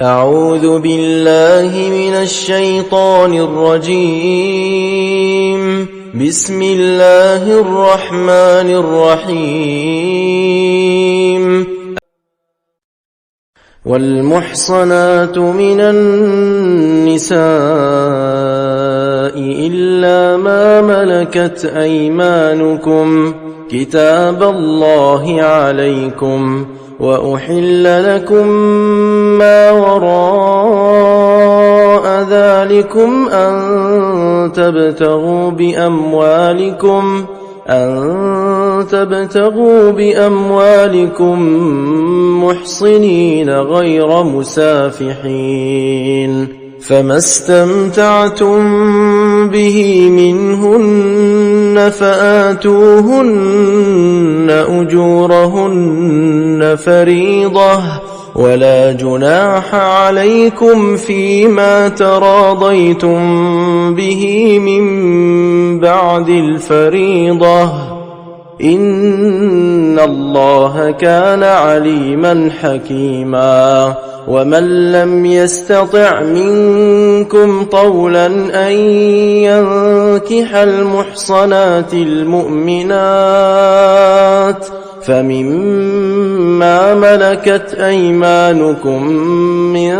أعوذ بالله من الشيطان الرجيم. بسم الله الرحمن الرحيم. والمحصنات من النساء إلا ما ملكت أيمانكم كتاب الله عليكم، وأحل لكم ما وراء ذلكم أن تبتغوا بأموالكم محصنين غير مسافحين، فما استمتعتم به منهن فآتوهن أجورهن فريضة، ولا جناح عليكم فيما تراضيتم به من بعد الفريضة، إن الله كان عليما حكيما. ومن لم يستطع منكم طولا أن ينكح المحصنات المؤمنات فمما ملكت أيمانكم من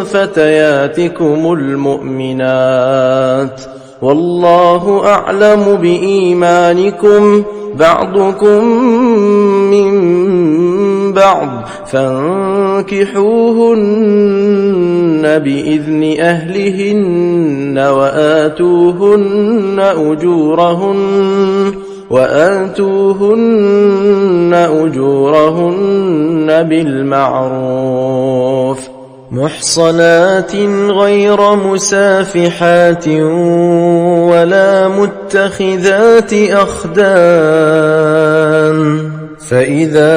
فتياتكم المؤمنات، والله أعلم بإيمانكم، بعضكم من بعض، فانكحوهن بإذن أهلهن وآتوهن أجورهن بالمعروف، محصنات غير مسافحات ولا متخذات أخدان، فإذا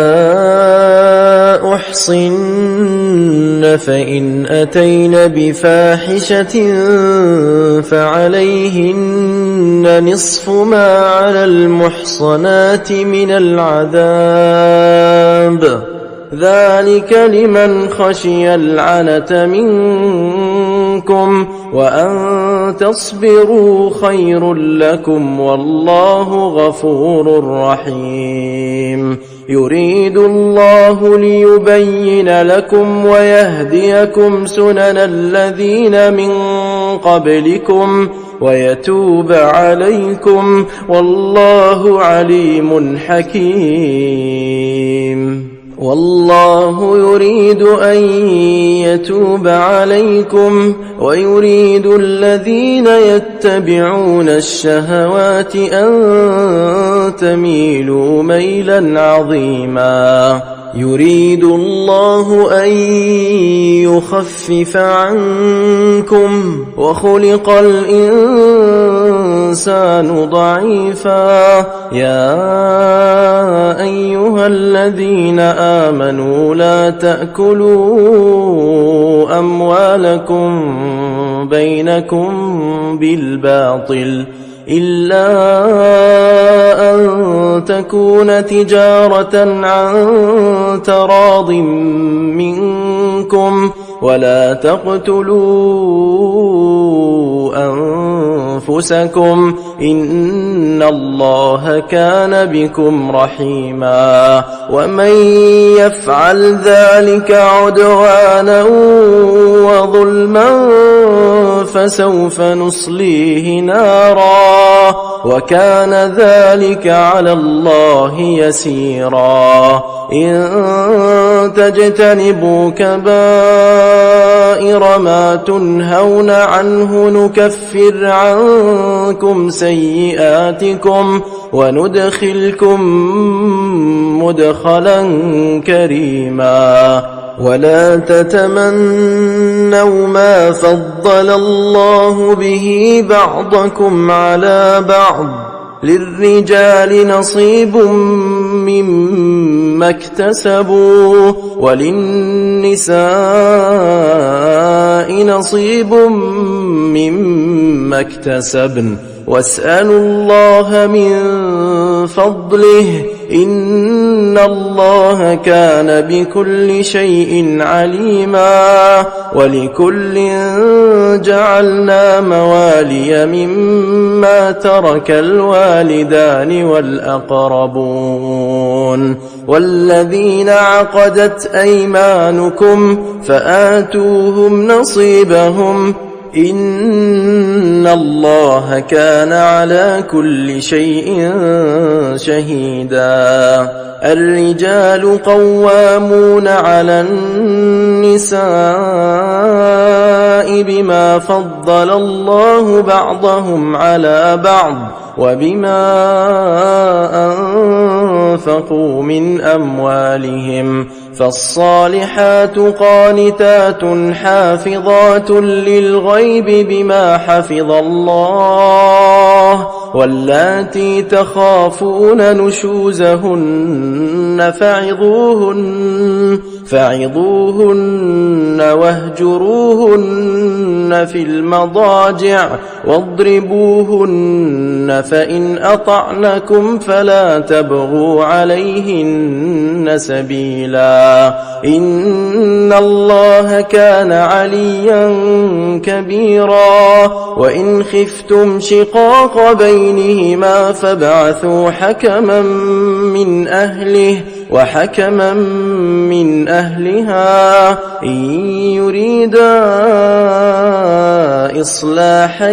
أحصن فإن أتين بفاحشة فعليهن نصف ما على المحصنات من العذاب، ذلك لمن خشي العنة منكم، وأن تصبروا خير لكم، والله غفور رحيم. يريد الله ليبين لكم ويهديكم سنن الذين من قبلكم ويتوب عليكم، والله عليم حكيم. والله يريد أن يتوب عليكم، ويريد الذين يتبعون الشهوات أن تميلوا ميلا عظيما. يريد الله أن يخفف عنكم، وخلق الإنسان ضعيفا. يا أيها الذين آمنوا لا تأكلوا أموالكم بينكم بالباطل إلا أن تكون تجارة عن تراض منكم، ولا تقتلوا أنفسكم، إن الله كان بكم رحيما. ومن يفعل ذلك عدوانا وظلما فسوف نصليه نارا، وكان ذلك على الله يسيرا. إن تجتنبوا كبائر ما تنهون عنه نكفر عنكم سيئاتكم وندخلكم مدخلا كريما. ولا تتمنوا ما فضل الله به بعضكم على بعض، للرجال نصيب مما اكتسبوا وللنساء نصيب مما اكتسبن، واسألوا الله من فضله إن الله كان بكل شيء عليما ولكل جعلنا موالي مما ترك الوالدان والأقربون والذين عقدت أيمانكم فآتوهم نصيبهم إن الله كان على كل شيء شهيدا الرجال قوامون على النساء بما فضل الله بعضهم على بعض وبما أنفقوا من أموالهم فالصالحات قانتات حافظات للغيب بما حفظ الله واللاتي تخافون نشوزهن فعظوهن واهجروهن في المضاجع واضربوهن فإن أطعنكم فلا تبغوا عليهن سبيلا إن الله كان عليا كبيرا وإن خفتم شقاق بينهما فابعثوا حكما من أهله وحكما من أهلها إن يريدا إصلاحا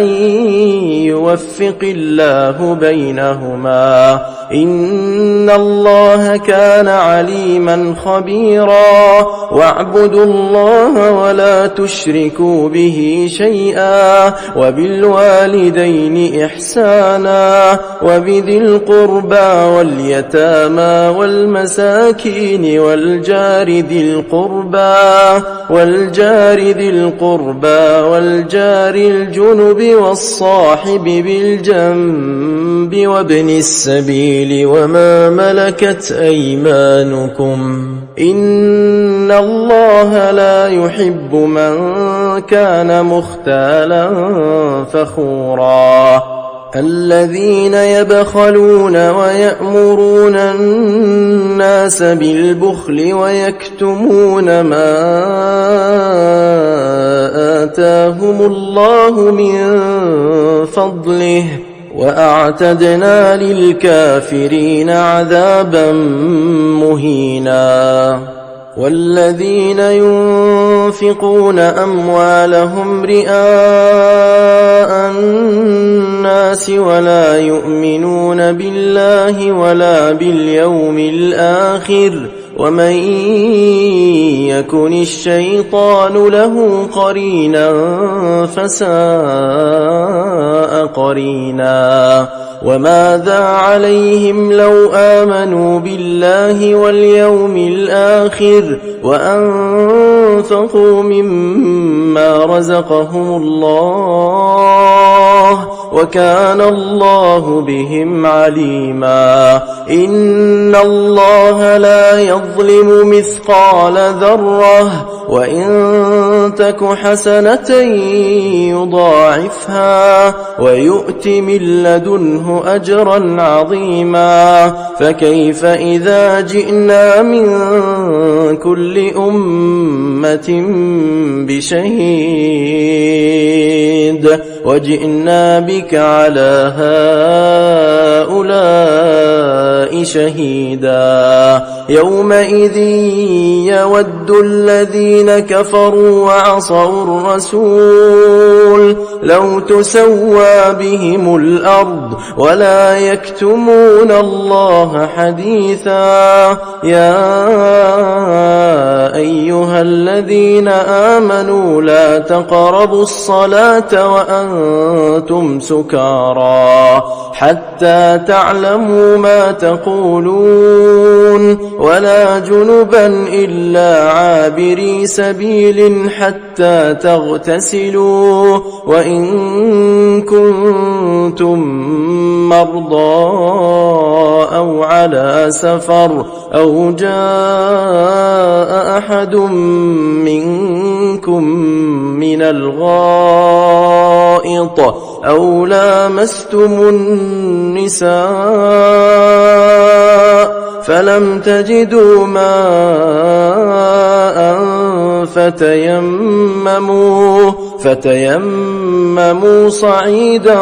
يوفق الله بينهما إن الله كان عليما خبيرا واعبدوا الله ولا تشركوا به شيئا وبالوالدين إحسانا وبذي القربى واليتامى والمساكين والجار ذي القربى والجار الجنب والصاحب بالجنب وابن السبيل وما ملكت أيمانكم إن الله لا يحب من كان مختالا فخورا الذين يبخلون ويأمرون الناس بالبخل ويكتمون ما آتاهم الله من فضله وأعتدنا للكافرين عذابا مهينا والذين ينفقون أموالهم رئاء الناس ولا يؤمنون بالله ولا باليوم الآخر ومن يكن الشيطان له قرينا فساء قرينا وماذا عليهم لو آمنوا بالله واليوم الآخر وأنفقوا مما رزقهم الله وكان الله بهم عليما إن الله لا يظلم مثقال ذرة وإن تك حسنة يضاعفها ويؤت من لدنه أجرا عظيما فكيف إذا جئنا من كل أمة بشهيد وجئنا بك على هؤلاء شهيدا يومئذ يود الذين كفروا وعصوا الرسول لو تسوى بهم الأرض ولا يكتمون الله حديثا يا أيها الذين آمنوا لا تقربوا الصلاة وأنتم سكارى حتى تعلموا ما تقولون ولا جنبا إلا عابري سبيل حتى تغتسلوا وإن كنتم مرضى أو على سفر أو جاء أحد منكم من الغائط أو لامستم النساء فلم تجدوا ماء فتيمموا صعيدا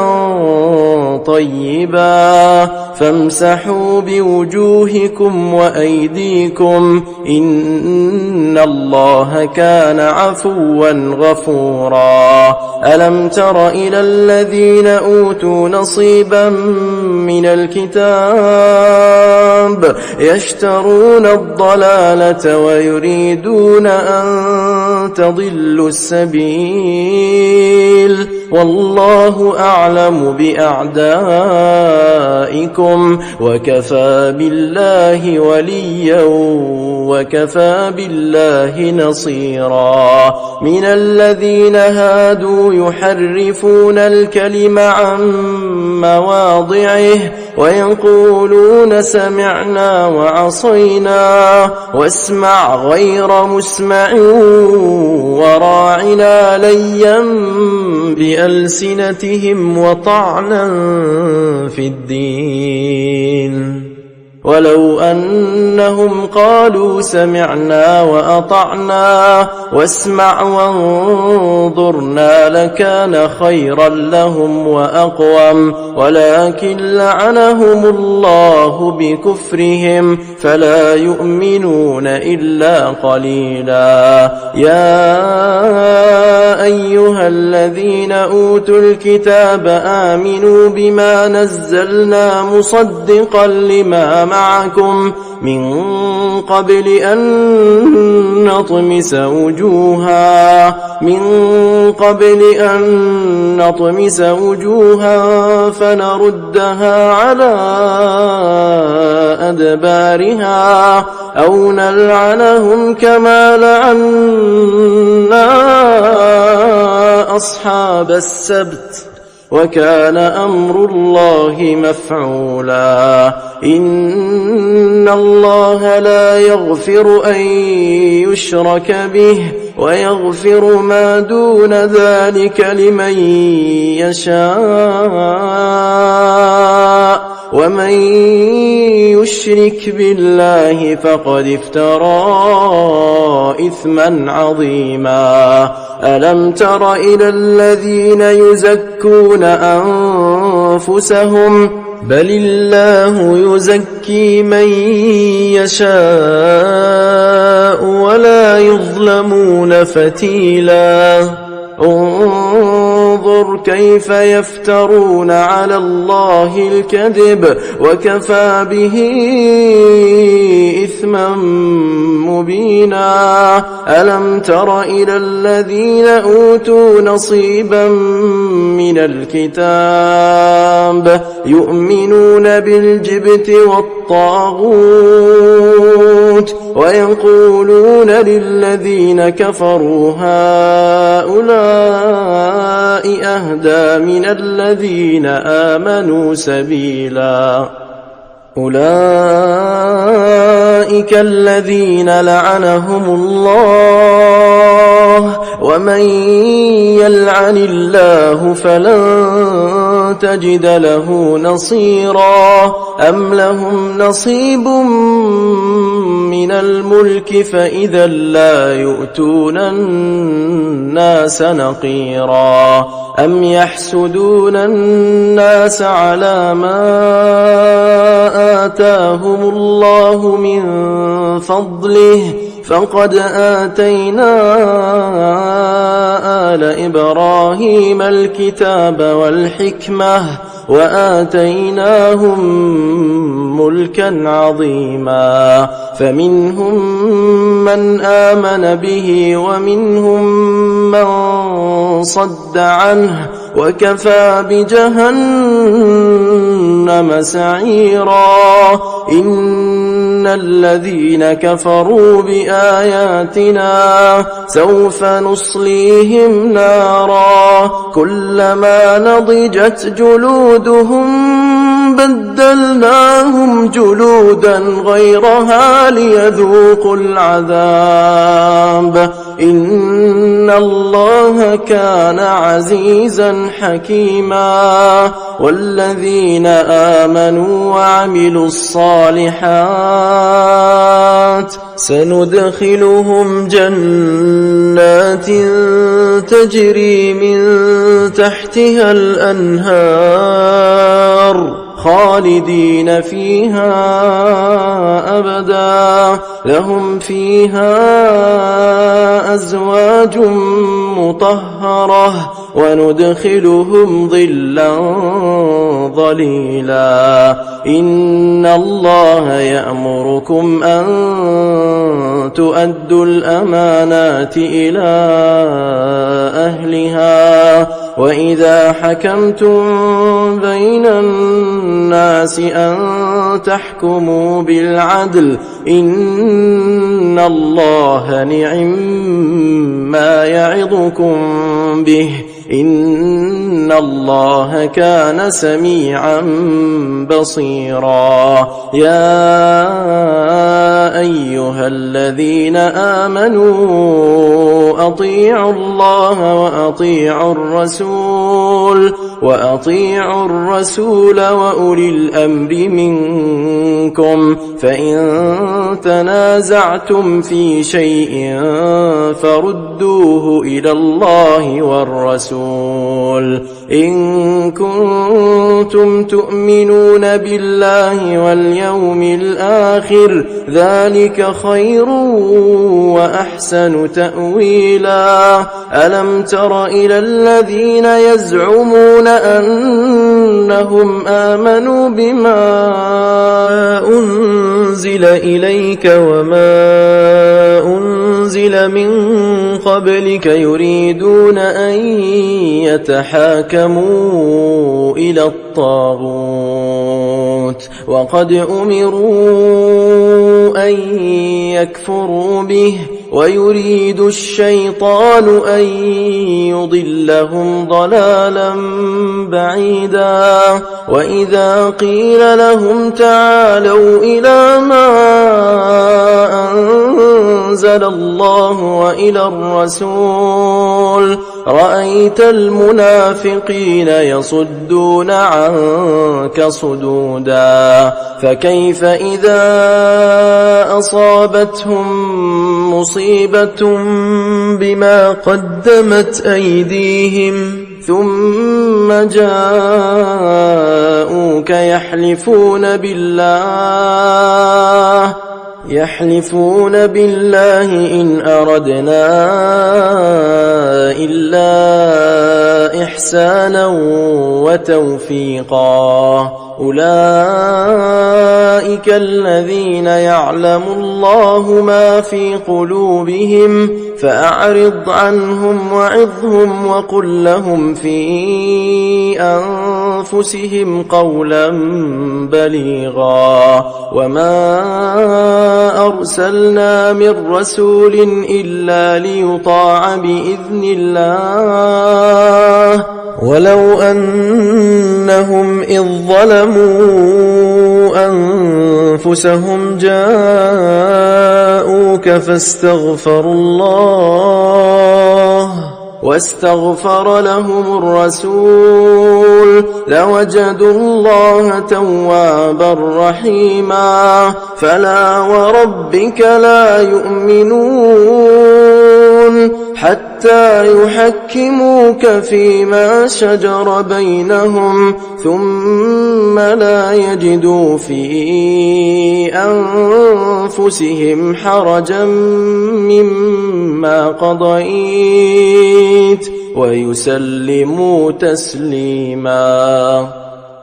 طيبا فامسحوا بوجوهكم وأيديكم إن الله كان عفوا غفورا ألم تر إلى الذين أوتوا نصيبا من الكتاب يشترون الضلالة ويريدون أن تضلوا السبيل والله أعلم بأعدائكم وكفى بالله وليا وكفى بالله نصيرا من الذين هادوا يحرفون الكلم عن مواضعه ويقولون سمعنا وعصينا واسمع غير مسمع وراعنا ليا بألسنتهم وطعنا في الدين ولو أنهم قالوا سمعنا وأطعنا واسمع وانظرنا لكان خيرا لهم وأقوم ولكن لعنهم الله بكفرهم فلا يؤمنون إلا قليلا يا أيها الذين أوتوا الكتاب آمنوا بما نزلنا مصدقا لما معكم من قبل أن نطمس وجوها فنردها على أدبارها أو نلعنهم كما لعنا أصحاب السبت وكان أمر الله مفعولا إن الله لا يغفر أن يشرك به ويغفر ما دون ذلك لمن يشاء ومن يشرك بالله فقد افترى إثما عظيما ألم تر إلى الذين يزكون أنفسهم بل الله يزكي من يشاء ولا يظلمون فتيلا انظر كيف يفترون على الله الكذب وكفى به إثما مبينا ألم تر إلى الذين أوتوا نصيبا من الكتاب يؤمنون بالجبت والطاغوت ويقولون للذين كفروا هؤلاء أهدى من الذين آمنوا سبيلا أولئك الذين لعنهم الله ومن يلعن الله فلن تجد له نصيرا أم لهم نصيب من الملك فإذا لا يؤتون الناس نقيرا أم يحسدون الناس على ما آتاهم الله من فضله فقد آتينا آل إبراهيم الكتاب والحكمة وآتيناهم ملكا عظيما فمنهم من آمن به ومنهم من صد عنه وكفى بجهنم سعيرا إن الذين كفروا بآياتنا سوف نصليهم نارا كلما نضجت جلودهم بدلناهم جلودا غيرها ليذوقوا العذاب إن الله كان عزيزا حكيما والذين آمنوا وعملوا الصالحات سندخلهم جنات تجري من تحتها الأنهار خالدين فيها أبدا لهم فيها أزواج مطهرة وندخلهم ظلا ظليلا إن الله يأمركم أن تؤدوا الأمانات إلى أهلها وإذا حكمتم بين الناس أن تحكموا بالعدل إن الله نعم يعظكم به إن الله كان سميعا بصيرا يا أيها الذين آمنوا أطيعوا الله وأطيعوا الرسول وأولي الأمر منكم فإن تنازعتم في شيء فردوه إلى الله والرسول إن كنتم تؤمنون بالله واليوم الآخر ذلك خير وأحسن تأويلا ألم تر إلى الذين يزعمون أنهم آمنوا بما أنزل إليك وما أنزل من قبلك يريدون أن يتحاكموا إلى الطاغوت وقد أمروا أن يكفروا به ويريد الشيطان أن يضلهم ضلالا بعيدا وإذا قيل لهم تعالوا إلى ما أنزل الله وإلى الرسول رأيت المنافقين يصدون عنك صدودا فكيف إذا أصابتهم مصيبة بما قدمت أيديهم ثم جاءوك يحلفون بالله إن أردنا إلا إحسانا وتوفيقا أولئك الذين يعلم الله ما في قلوبهم فأعرض عنهم وعظهم وقل لهم في أنفسهم قولا بليغا وما أرسلنا من رسول إلا ليطاع بإذن الله ولو أنهم إذ ظلموا أنفسهم جاءوك واستغفر لهم الرسول لوجدوا الله توابا رحيما فلا وربك لا يؤمنون حتى يحكموك فيما شجر بينهم ثم لا يجدوا في أنفسهم حرجا مما قضيت ويسلموا تسليما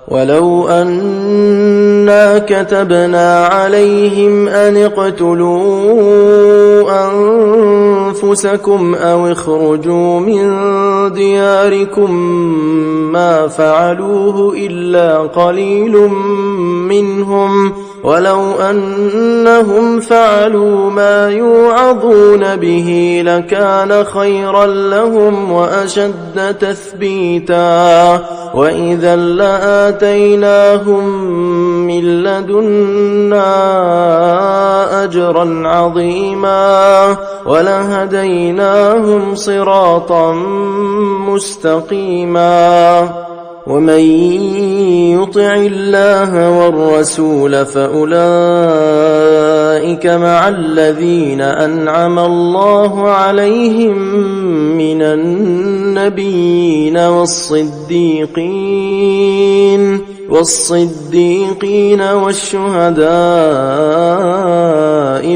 ولو أنا كتبنا عليهم أن اقتلوا أنفسكم أو اخرجوا من دياركم ما فعلوه إلا قليل منهم ولو أنهم فعلوا ما يوعظون به لكان خيرا لهم وأشد تثبيتا وإذا لآتيناهم من لدنا أجرا عظيما ولهديناهم صراطا مستقيما ومن يطع الله والرسول فأولئك مع الذين أنعم الله عليهم من النبيين والصديقين والشهداء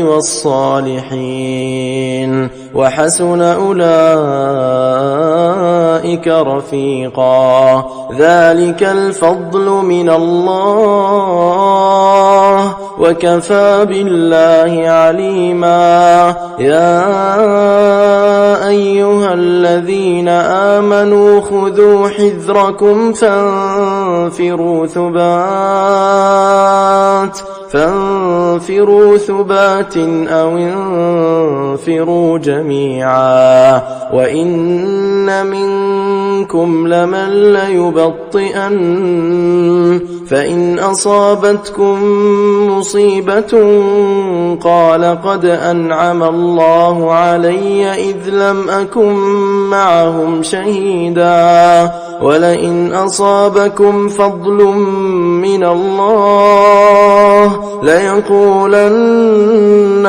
والصالحين وحسن أولئك رفيقا ذلك الفضل من الله وكفى بالله عليما يا أيها الذين آمنوا خذوا حذركم فانفروا ثبات أو انفروا جميعا وإن منكم لمن ليبطئن فإن أصابتكم مصيبة قال قد أنعم الله علي إذ لم أكن معهم شهيدا ولئن أصابكم فضل من الله ليقولن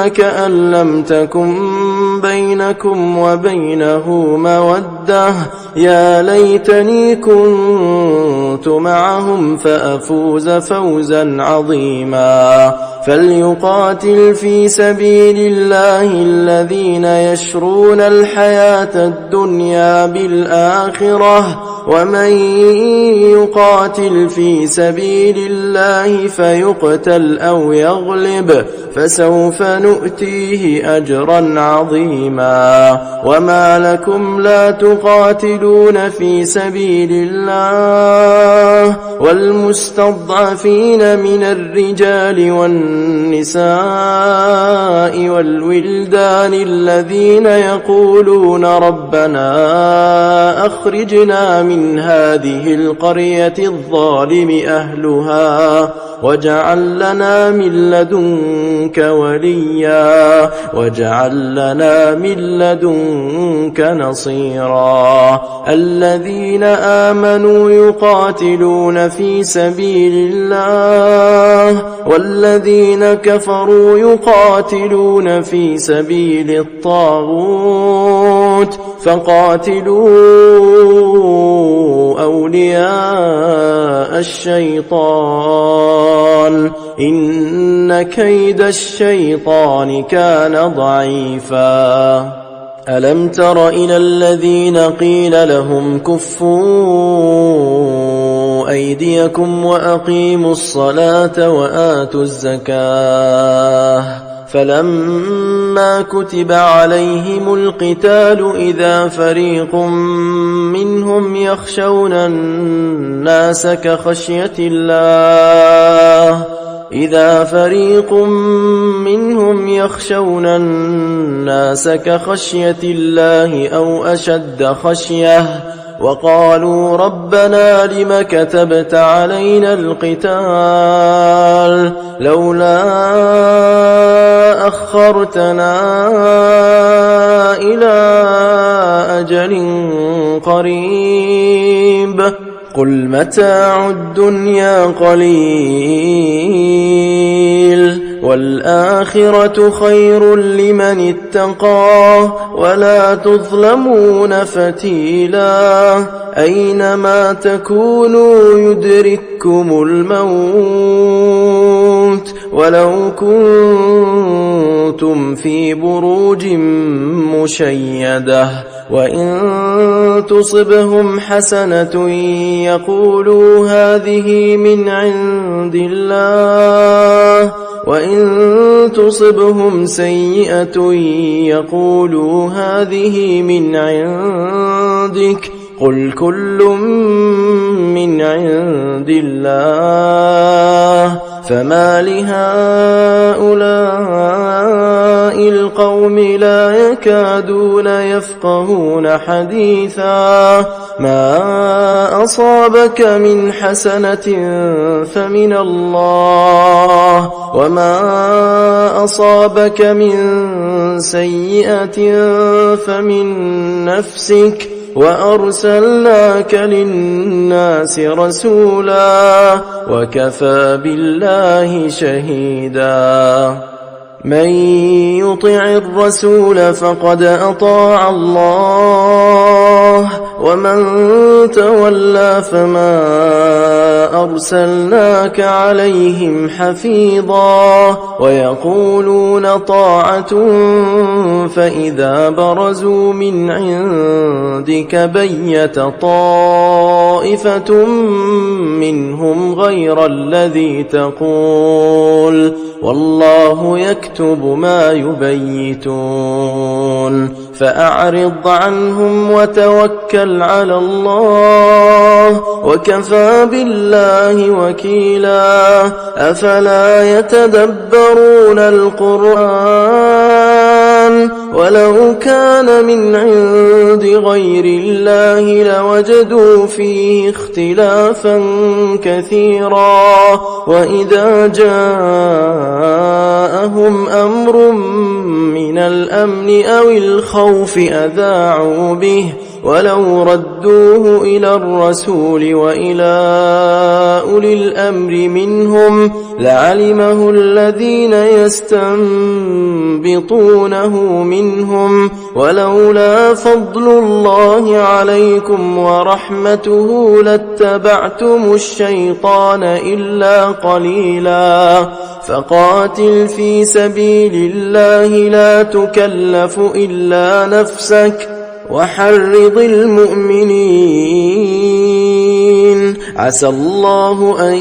كأن لم تكن بينكم وبينه مودة يا ليتني كنت معهم فأفوز فوزا عظيما فليقاتل في سبيل الله الذين يشرون الحياة الدنيا بالآخرة ومن يقاتل في سبيل الله فيقتل أو يغلب فسوف نؤتيه أجرا عظيما وما لكم لا تقاتلون في سبيل الله والمستضعفين من الرجال والنساء والولدان الذين يقولون ربنا أخرجنا من هذه القرية الظالم أهلها واجعل لنا من لدنك وليا واجعل لنا من لدنك نصيرا الذين آمنوا يقاتلون في سبيل الله والذين كفروا يقاتلون في سبيل الطاغوت فقاتلوا أولياء الشيطان إن كيد الشيطان كان ضعيفا ألم تر إلى الذين قيل لهم كفوا أيديكم وأقيموا الصلاة وآتوا الزكاة فلما كتب عليهم القتال إذا فريق منهم يخشون الناس كخشية الله أو أشد خشية وقالوا ربنا لم كتبت علينا القتال لولا أخرتنا إلى أجل قريب قل متاع الدنيا قليل والآخرة خير لمن اتقى ولا تظلمون فتيلا أينما تكونوا يدرككم الموت ولو كنتم في بروج مشيدة وإن تصبهم حسنة يقولوا هذه من عند الله وإن تصبهم سيئة يقولوا هذه من عندك عندك قل كل من عند الله فما لهؤلاء القوم لا يكادون يفقهون حديثا ما أصابك من حسنة فمن الله وما أصابك من سيئة فمن نفسك وأرسلناك للناس رسولا وكفى بالله شهيدا من يطع الرسول فقد أطاع الله ومن تولى فما أرسلناك عليهم حفيظا ويقولون طاعة فإذا برزوا من عندك بيت طائفة منهم غير الذي تقول والله يكتب ما يبيتون فأعرض عنهم وتوكل على الله وكفى بالله وكيلا أفلا يتدبرون القرآن ولو كان من عند غير الله لوجدوا فيه اختلافا كثيرا وإذا جاءهم أمر من الأمن أو الخوف أذاعوا به ولو ردوه إلى الرسول وإلى أولي الأمر منهم لعلمه الذين يستنبطونه منهم ولولا فضل الله عليكم ورحمته لاتبعتم الشيطان إلا قليلا فقاتل في سبيل الله لا تكلف إلا نفسك وحرض المؤمنين عسى الله أن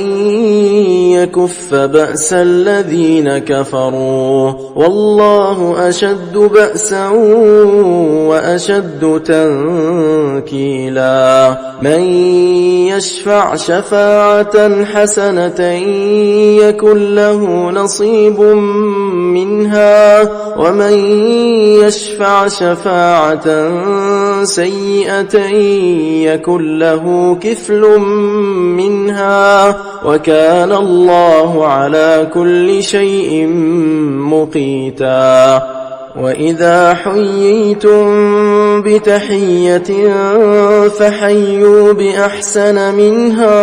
يكف بأس الذين كفروا والله أشد بأسا وأشد تنكيلا من يشفع شفاعة حسنة يكن له نصيب منها ومن يشفع شفاعة سيئة يكن له كفل منها وكان الله على كل شيء مقيتا وإذا حييتم بتحية فحيوا بأحسن منها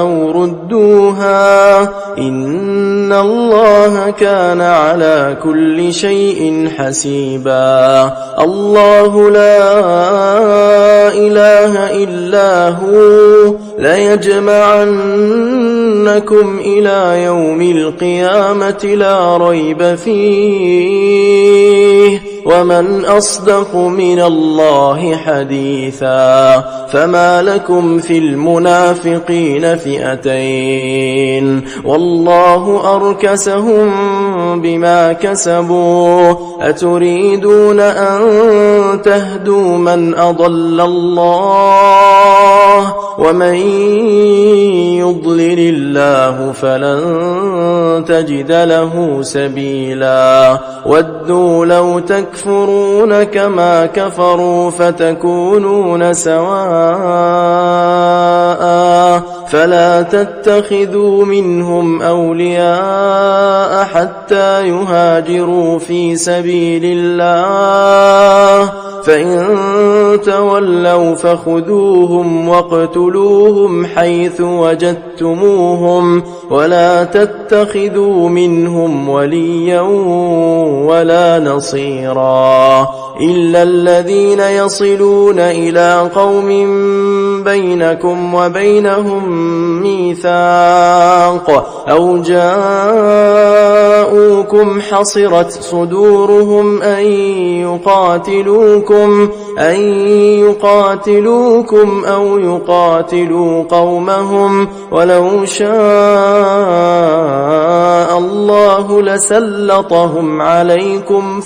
أو ردوها إن الله كان على كل شيء حسيبا الله لا إله إلا هو ليجمعنكم إلى يوم القيامة لا ريب فيه ومن أصدق من الله حديثا فما لكم في المنافقين فئتين والله أركسهم بما كسبوا أتريدون أن تهدوا من أضل الله ومن يضلل الله فلن تجد له سبيلا ودوا لو تكفرون كما كفروا فتكونون سواء فلا تتخذوا منهم أولياء حتى يهاجروا في سبيل الله فإن تولوا فخذوهم واقتلوهم حيث وجدتموهم ولا تتخذوا منهم وليا ولا نصيرا إلا الذين يصلون إلى قوم بينكم وبينهم ميثاق أو جاءوكم حصرت صدورهم أن يقاتلوكم أو يقاتلوا قومهم ولو شاء الله لسلطهم عليكم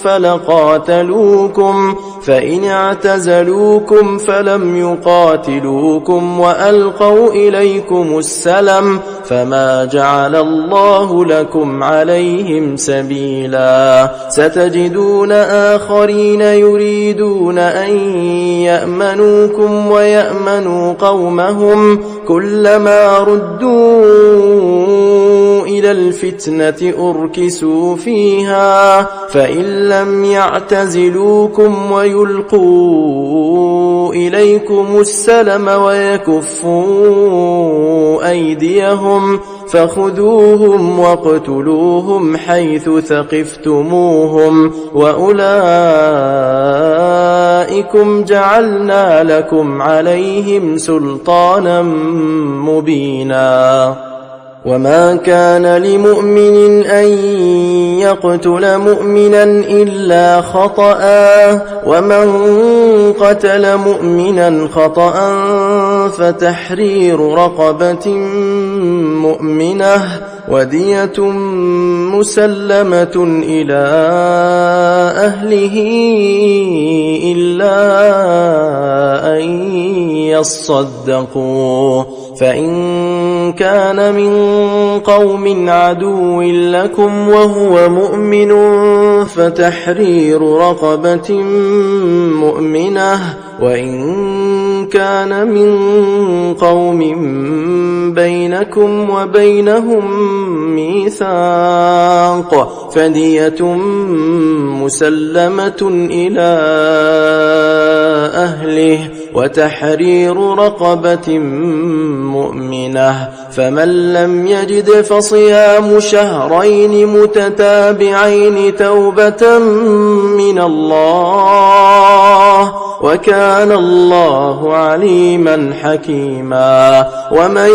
فإن اعتزلوكم فلم يقاتلوكم وألقوا إليكم السلم فما جعل الله لكم عليهم سبيلا ستجدون آخرين يريدون أن يأمنوكم ويأمنوا قومهم كلما ردوا إلى الفتنة أركسوا فيها فإن لم يعتزلوكم ويلقوا إليكم السلم ويكفوا أيديهم فخذوهم واقتلوهم حيث ثقفتموهم وأولئكم جعلنا لكم عليهم سلطانا مبينا وما كان لمؤمن أن يقتل مؤمنا إلا خطأ ومن قتل مؤمنا خطأ فتحرير رقبة مؤمنة ودية مسلمة إلى أهله إلا أن يصدقوا فإن كان من قوم عدو لكم وهو مؤمن فتحرير رقبة مؤمنة وإن كان من قوم بينكم وبينهم ميثاق فدية مسلمة إلى أهله وتحرير رقبة مؤمنة فمن لم يجد فصيام شهرين متتابعين توبة من الله وكان الله عليما حكيما ومن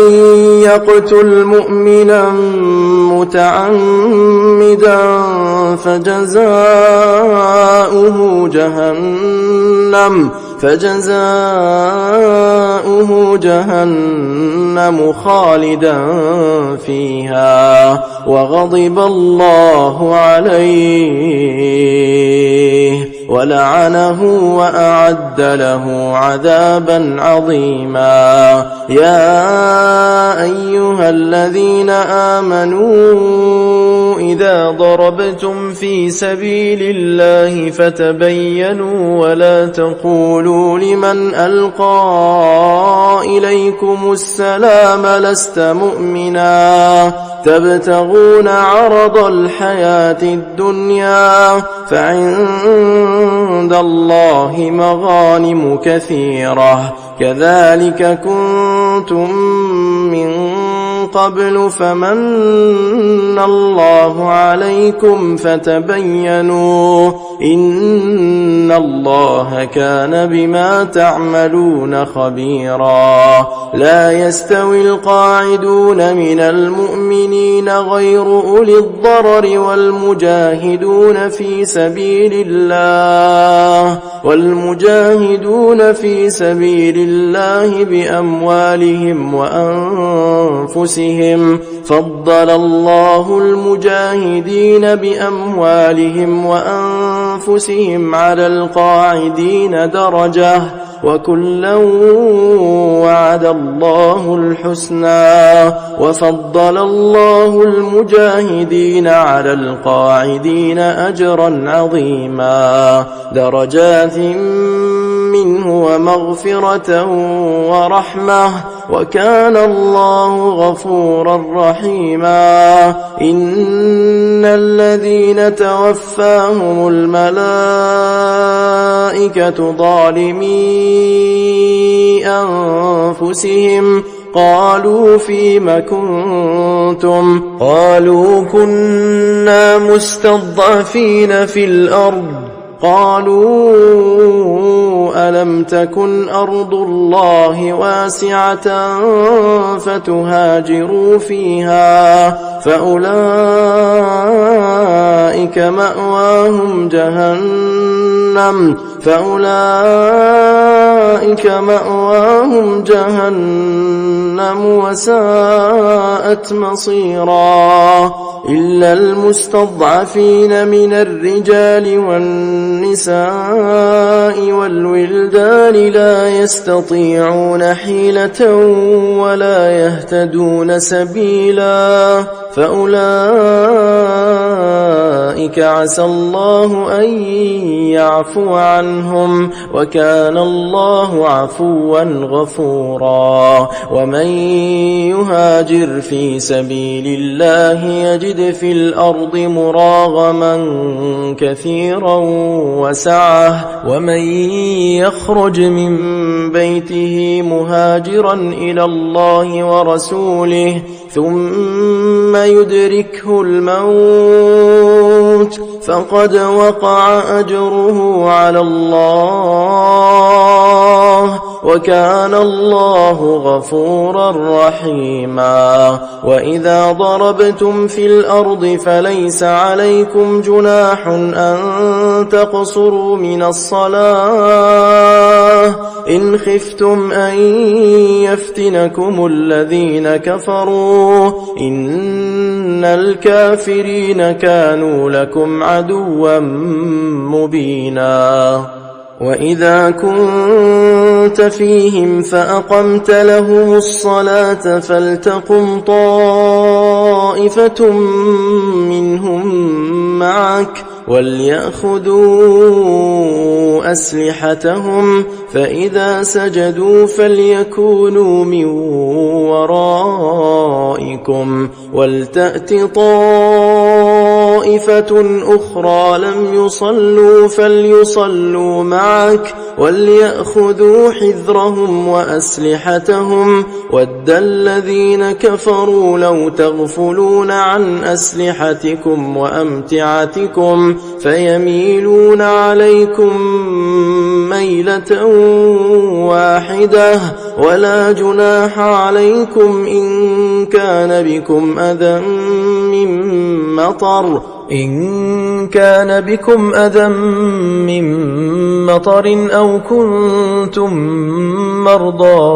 يقتل مؤمنا متعمدا فجزاؤه جهنم خالدا فيها وغضب الله عليه ولعنه وأعد له عذابا عظيما يا أيها الذين آمنوا إذا ضربتم في سبيل الله فتبينوا ولا تقولوا لمن ألقى إليكم السلام لست مؤمنا تبتغون عرض الحياة الدنيا فعند الله مغانم كثيرة كذلك كنتم من قبل فمن الله عليكم فتبينوا إن الله كان بما تعملون خبيرا لا يستوي القاعدون من المؤمنين غير أولي الضرر والمجاهدون في سبيل الله بأموالهم وأنفسهم فضل الله المجاهدين بأموالهم وأنفسهم على القاعدين درجة وكلا وعد الله الحسنى وفضل الله المجاهدين على القاعدين أجرا عظيما درجات منه ومغفرة ورحمة وكان الله غفورا رحيما إن الذين توفاهم الملائكة ظالمي أنفسهم قالوا فيم كنتم قالوا كنا مستضعفين في الأرض قالوا ألم تكن أرض الله واسعة فتهاجروا فيها فأولئك مأواهم جهنم فأولئك مأواهم جهنم وساءت مصيرا إلا المستضعفين من الرجال والنساء والولدان لا يستطيعون حيلة ولا يهتدون سبيلا فأولئك عسى الله أن يعفو عنهم وكان الله عفوا غفورا ومن يهاجر في سبيل الله يجد في الأرض مراغما كثيرا وسعة ومن يخرج من بيته مهاجرا إلى الله ورسوله ثم يدركه الموت فقد وقع أجره على الله وكان الله غفورا رحيما وإذا ضربتم في الأرض فليس عليكم جناح أن تقصروا من الصلاة إن خفتم أن يفتنكم الذين كفروا إن الكافرين كانوا لكم عدوا مبينا وإذا كنت فيهم فأقمت لهم الصلاة فلتقم طائفة منهم معك وليأخذوا أسلحتهم فإذا سجدوا فليكونوا من ورائكم ولتأت طائفة أخرى لم يصلوا فليصلوا معك وليأخذوا حذرهم وأسلحتهم ود الذين كفروا لو تغفلون عن أسلحتكم وأمتعتكم فيميلون عليكم ميلة واحدة ولا جناح عليكم إن كان بكم أذى من مطر أو كنتم مرضى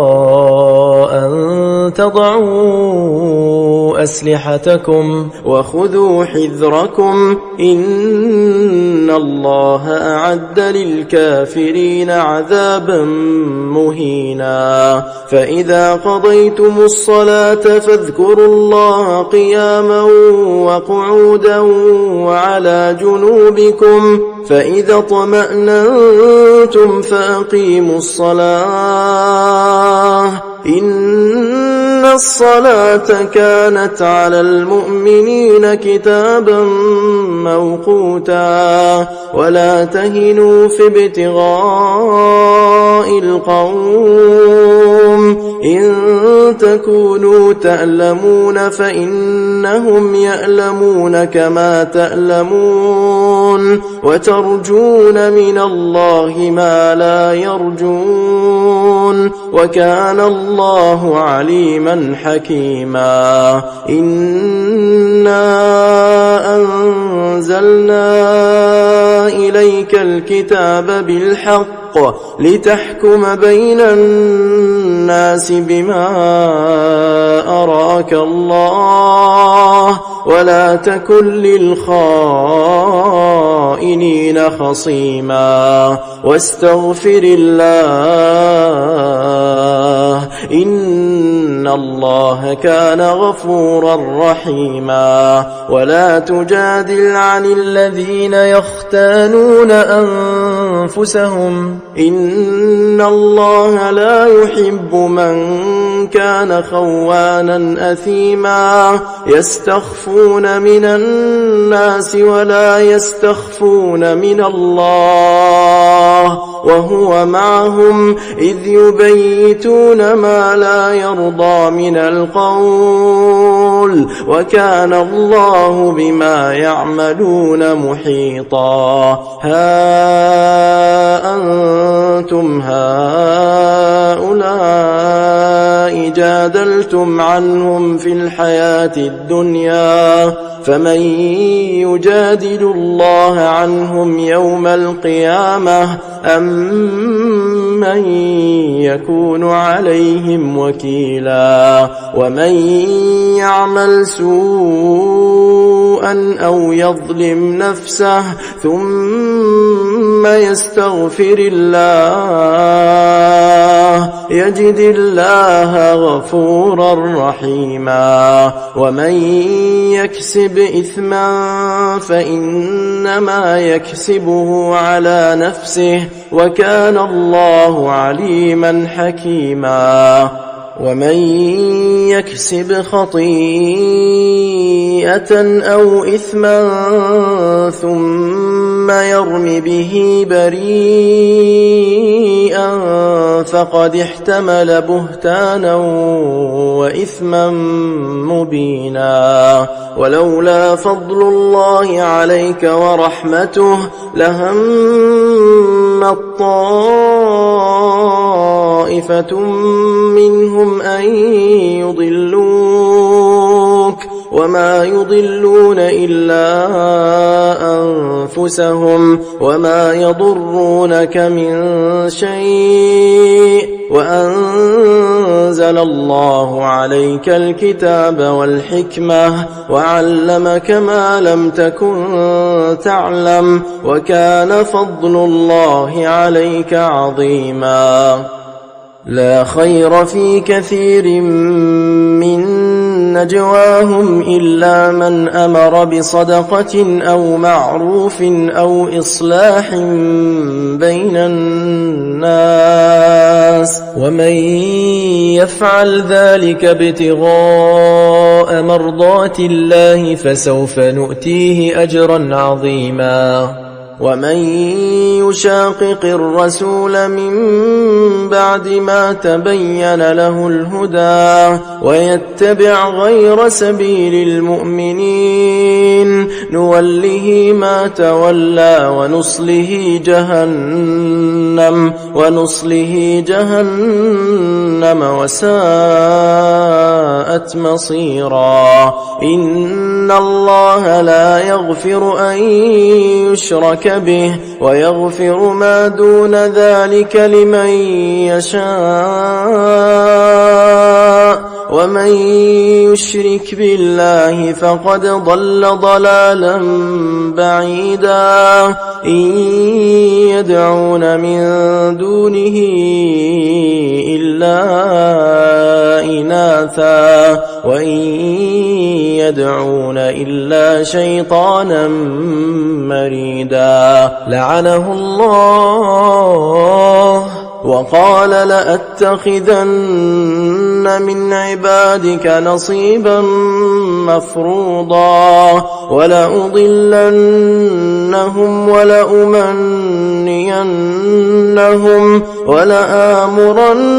أن تضعوا أسلحتكم وخذوا حذركم إن الله أعد للكافرين عذابا مهينا فإذا قضيتم الصلاة فاذكروا الله قياما وقعودا وعلى جنوبكم فإذا اطمأننتم فأقيموا الصلاة إن الصلاة كانت على المؤمنين كتابا موقوتا ولا تهنوا في ابتغاء القوم إن تكونوا تألمون فإنهم يألمون كما تألمون وترجون من الله ما لا يرجون وكان الله عليما حكيما إنا أنزلنا إليك الكتاب بالحق لتحكم بين الناس بما أراك الله ولا تكن للخائنين خصيما واستغفر الله إن الله كان غفورا رحيما ولا تجادل عن الذين يختانون أنفسهم إن الله لا يحب من كان خوانا أثيما يستخفون من الناس ولا يستخفون من الله وهو معهم إذ يبيتون ما لا يرضى من القول وكان الله بما يعملون محيطا ها أنتم هؤلاء جادلتم عنهم في الحياة الدنيا فمن يجادل الله عنهم يوم القيامة أم من يكون عليهم وكيلا ومن يعمل سوءا أو يظلم نفسه ثم يستغفر الله يجد الله غفورا رحيما ومن يكسب إثما فإنما يكسبه على نفسه وكان الله عليما حكيما ومن يكسب خطيئة أو إثما ثم يرم به بريئا فقد احتمل بهتانا وإثما مبينا ولولا فضل الله عليك ورحمته لهمت طائفة منهم أن يضلوك وما يضلون إلا أنفسهم وما يضرونك من شيء وأنزل الله عليك الكتاب والحكمة وعلمك ما لم تكن تعلم وكان فضل الله عليك عظيما لا خير في كثير من نجواهم إلا من أمر بصدقة أو معروف أو إصلاح بين الناس ومن يفعل ذلك ابتغاء مرضات الله فسوف نؤتيه أجرا عظيما ومن يشاقق الرسول من بعد ما تبين له الهدى ويتبع غير سبيل المؤمنين نوله ما تولى ونصله جهنم وساءت مصيرا إن الله لا يغفر أن يشرك به ويغفر ما دون ذلك لمن يشاء ومن يشرك بالله فقد ضل ضلالا بعيدا إن يدعون من دونه إلا إناثا وإن يدعون إلا شيطانا مريدا لعنه الله وقال لأتخذن من عبادك نصيبا مفروضا ولأضلنهم ولأمنينهم ولآمرنهم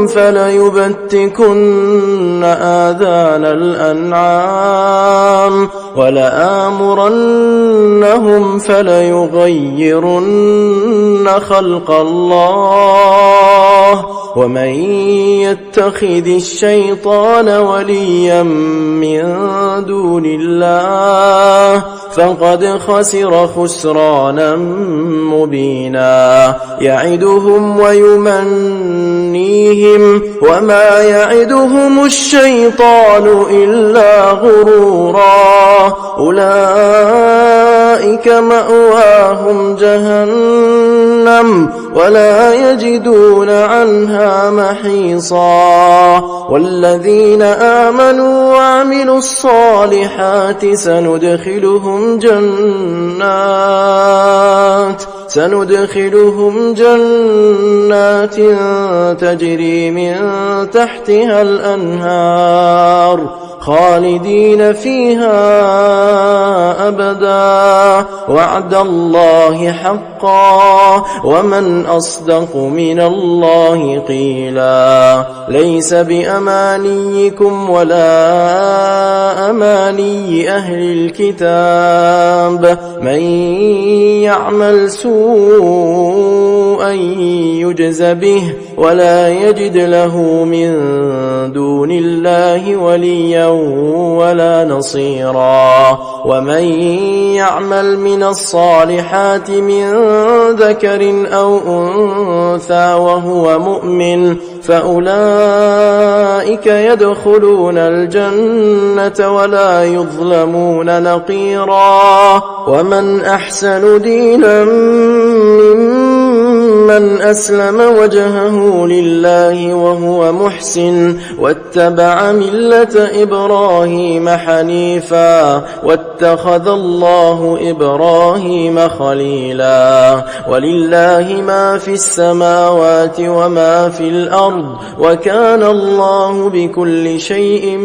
فليبتكن آذان الأنعام ولآمرنهم فليغيرن خلق الله ومن يتخذ الشيطان وليا من دون الله فقد خسر خسرانا مبينا يعدهم ويمنيهم وما يعدهم الشيطان إلا غرورا أولئك مأواهم جهنم ولا يجدون عنها محيصا والذين آمنوا وعملوا الصالحات سندخلهم جنات تجري من تحتها الأنهار خالدين فيها أبدا وعد الله حقا ومن أصدق من الله قيلا ليس بأمانيكم ولا أماني أهل الكتاب من يعمل سوءا أن يجز به ولا يجد له من دون الله وليا ولا نصيرا. ومن يعمل من الصالحات من ذكر أو أنثى وهو مؤمن فأولئك يدخلون الجنة ولا يظلمون نقيرا. ومن أحسن دينا ممن أسلم وجهه لله وهو محسن واتبع ملة إبراهيم حنيفا واتخذ الله إبراهيم خليلا. ولله ما في السماوات وما في الأرض وكان الله بكل شيء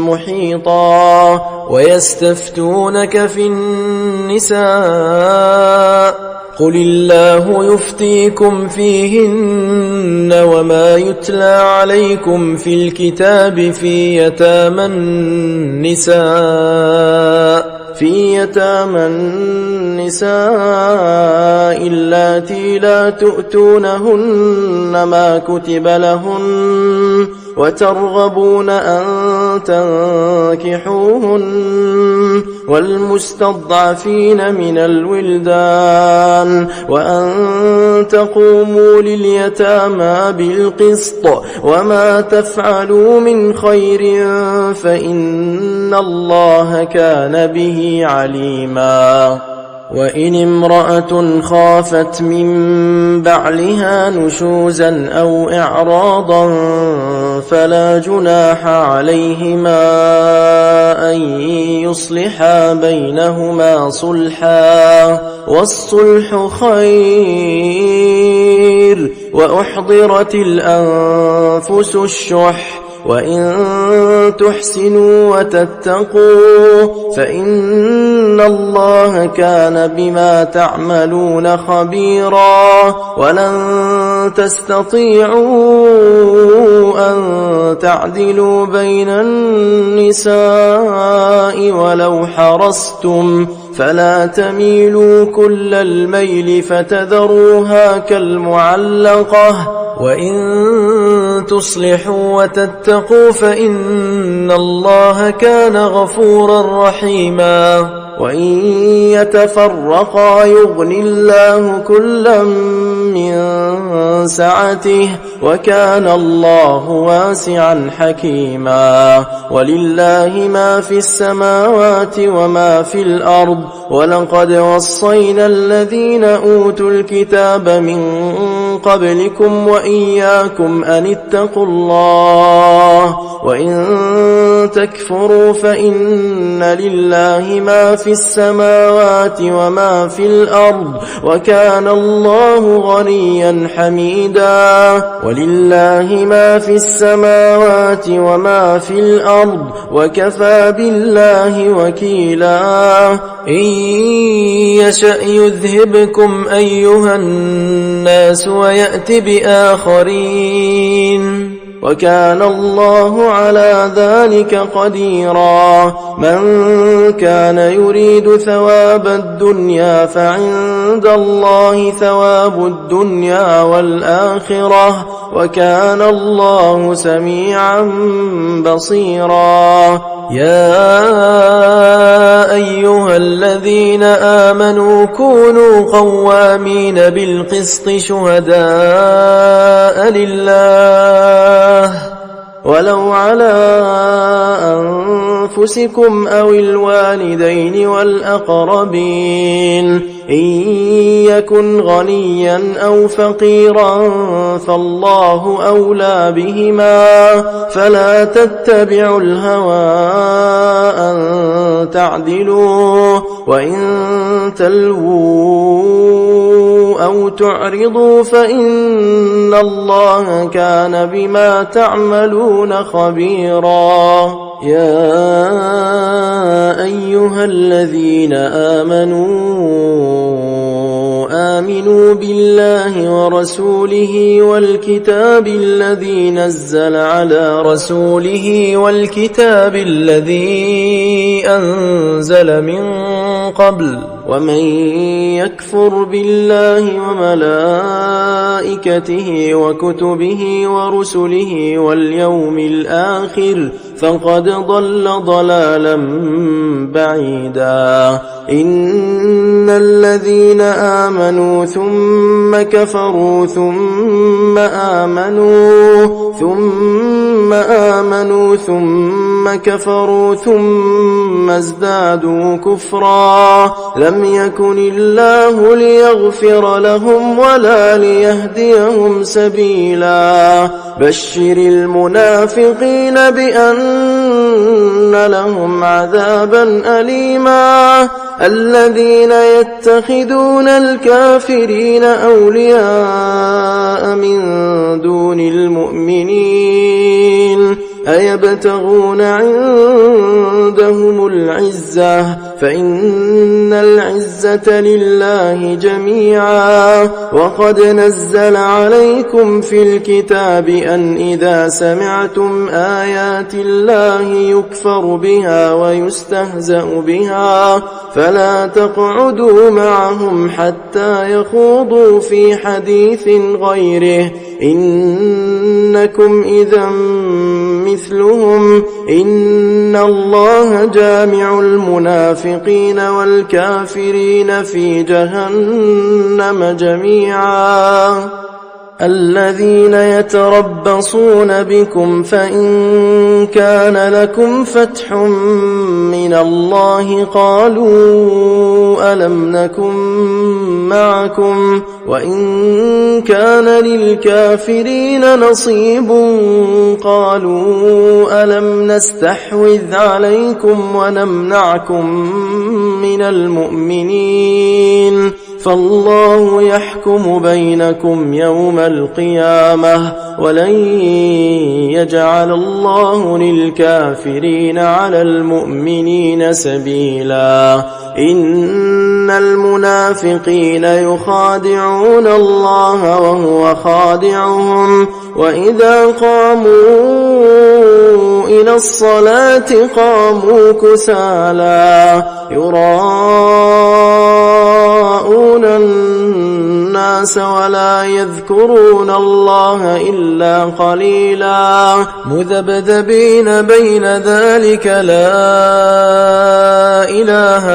محيطا. ويستفتونك في النساء قل الله يفتيكم فيهن وما يتلى عليكم في الكتاب في يتامى النساء اللاتي لا تؤتونهن ما كتب لهن وترغبون أن تنكحوهن والمستضعفين من الولدان وأن تقوموا لليتامى بالقسط وما تفعلوا من خير فإن الله كان به عليما. وإن امرأة خافت من بعلها نشوزا أو إعراضا فلا جناح عليهما أن يصلحا بينهما صلحا والصلح خير. وأحضرت الأنفس الشح وإن تحسنوا وتتقوا فإن الله كان بما تعملون خبيرا. ولن تستطيعوا أن تعدلوا بين النساء ولو حرصتم فلا تميلوا كل الميل فتذروها كالمعلقة. وإن تصلحوا وتتقوا فإن الله كان غفورا رحيما. وإن يتفرقا يغن الله كلا من سعته وكان الله واسعا حكيما. ولله ما في السماوات وما في الأرض ولقد وصينا الذين أوتوا الكتاب من قبلكم وإياكم أن اتقوا الله. وإن تكفروا فإن لله ما في السماوات وما في الأرض وكان الله غنيا حميدا. ولله ما في السماوات وما في الأرض وكفى بالله وكيلا. إن يشأ يذهبكم أيها الناس ويأت بآخرين وكان الله على ذلك قديرا. من كان يريد ثواب الدنيا فعند الله ثواب الدنيا والآخرة وكان الله سميعا بصيرا. يا أيها الذين آمنوا كونوا قوامين بالقسط شهداء لله ولو على أنفسكم أو الوالدين والأقربين إن يكن غنيا أو فقيرا فالله أولى بهما فلا تتبعوا الهوى أن تعدلوا وإن تلووا أو تعرضوا فإن الله كان بما تعملون خبيرا. يا أيها الذين آمنوا بالله ورسوله والكتاب الذي نزل على رسوله والكتاب الذي أنزل من قبل ومن يكفر بالله وملائكته وكتبه ورسله واليوم الآخر فقد ضل ضلالا بعيدا إن الذين آمنوا ثم كفروا ثم آمنوا ثم كفروا ثم ازدادوا كفرا لم يكن الله ليغفر لهم ولا ليهديهم سبيلا بشر المنافقين بأن لهم عذابا أليما الذين يتخذون الكافرين أولياء من دون المؤمنين أيبتغون عندهم العزة فإن العزة لله جميعا وقد نزل عليكم في الكتاب أن إذا سمعتم آيات الله يكفر بها ويستهزأ بها فلا تقعدوا معهم حتى يخوضوا في حديث غيره إنكم إذا مثلهم إن الله جامع المنافقين والكافرين في جهنم جميعا الذين يتربصون بكم فإن كان لكم فتح من الله قالوا ألم نكن معكم وإن كان للكافرين نصيب قالوا ألم نستحوذ عليكم ونمنعكم من المؤمنين فالله يحكم بينكم يوم القيامة ولن يجعل الله للكافرين على المؤمنين سبيلا إن المنافقين يخادعون الله وهو خادعهم وإذا قاموا إلى الصلاة قاموا كسالى يراءون الناس ولا يذكرون الله إلا قليلا مذبذبين بين ذلك لا إله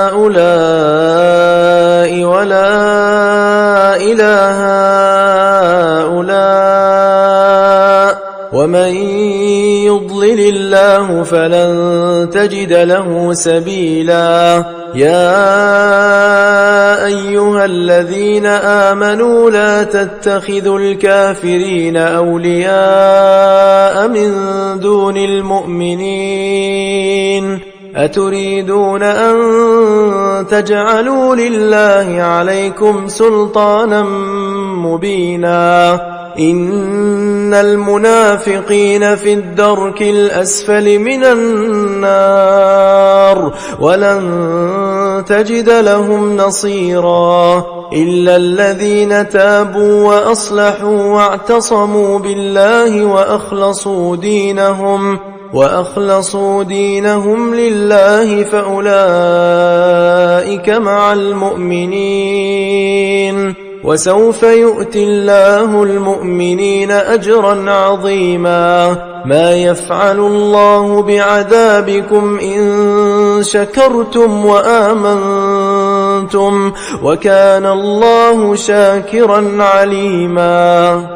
هؤلاء ولا إله هؤلاء ومن يضلل الله فلن تجد له سبيلا يا أيها الذين آمنوا لا تتخذوا الكافرين أولياء من دون المؤمنين أتريدون أن تجعلوا لله عليكم سلطانا مبينا إن المنافقين في الدرك الأسفل من النار ولن تجد لهم نصيرا إلا الذين تابوا وأصلحوا واعتصموا بالله وأخلصوا دينهم لله فأولئك مع المؤمنين وسوف يؤتي الله المؤمنين أجرا عظيما ما يفعل الله بعذابكم إن شكرتم وآمنتم وكان الله شاكرا عليما